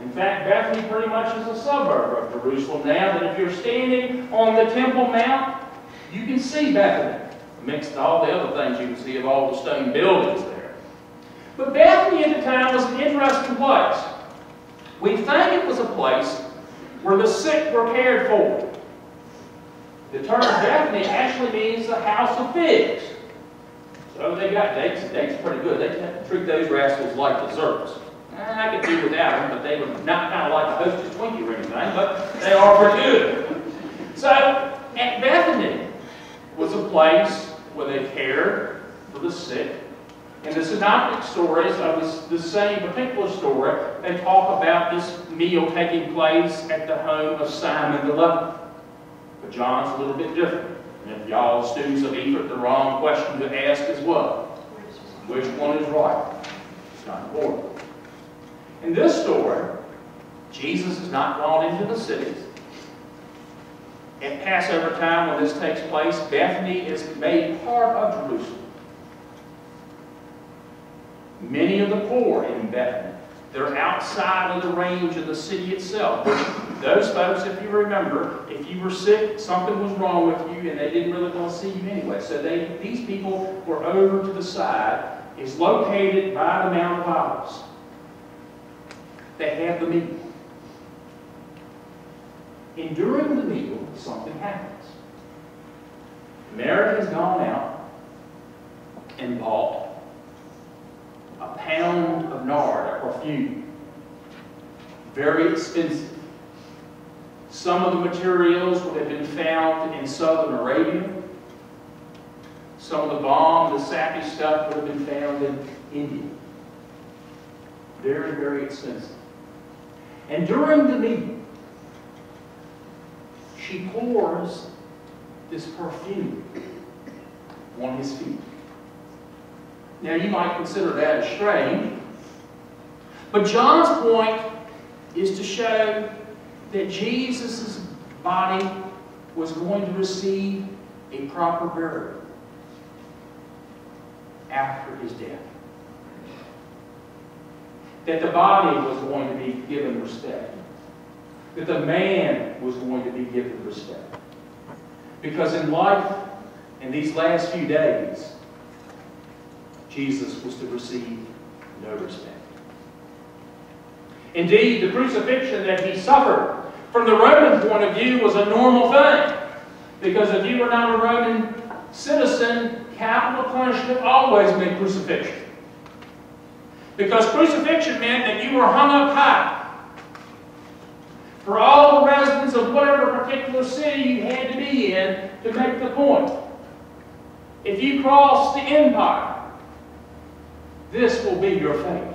In fact, Bethany pretty much is a suburb of Jerusalem now, that if you're standing on the Temple Mount, you can see Bethany, amidst all the other things you can see of all the stone buildings there. But Bethany at the time was an interesting place. We think it was a place where the sick were cared for. The term Bethany actually means the house of figs. So they got dates. Dates are pretty good. They treat those rascals like desserts. I could do without them, but they were not kind of like a Hostess Twinkie or anything, but they are pretty good. So, at Bethany was a place where they cared for the sick. In the synoptic stories of the same particular story, they talk about this meal taking place at the home of Simon the leper. But John's a little bit different. And if y'all students of Ephraim, the wrong question to ask is what? Which one is right? It's not important. In this story, Jesus is not gone into the cities. At Passover time, when this takes place, Bethany is made part of Jerusalem. Many of the poor in Bethany, they're outside of the range of the city itself. Those folks, if you remember, if you were sick, something was wrong with you, and they didn't really want to see you anyway. So these people were over to the side. It's located by the Mount of Olives. They have the meal. And during the meal, something happens. Mary has gone out and bought a pound of nard, a perfume. Very expensive. Some of the materials would have been found in southern Arabia. Some of the balm, the sappy stuff would have been found in India. Very, very expensive. And during the meal, she pours this perfume on his feet. Now, you might consider that as strange, but John's point is to show that Jesus' body was going to receive a proper burial after his death. That the body was going to be given respect. That the man was going to be given respect. Because in life, in these last few days, Jesus was to receive no respect. Indeed, the crucifixion that he suffered, from the Roman point of view, was a normal thing. Because if you were not a Roman citizen, capital punishment always meant crucifixion. Because crucifixion meant that you were hung up high. For all the residents of whatever particular city you had to be in to make the point. If you crossed the empire, this will be your fate.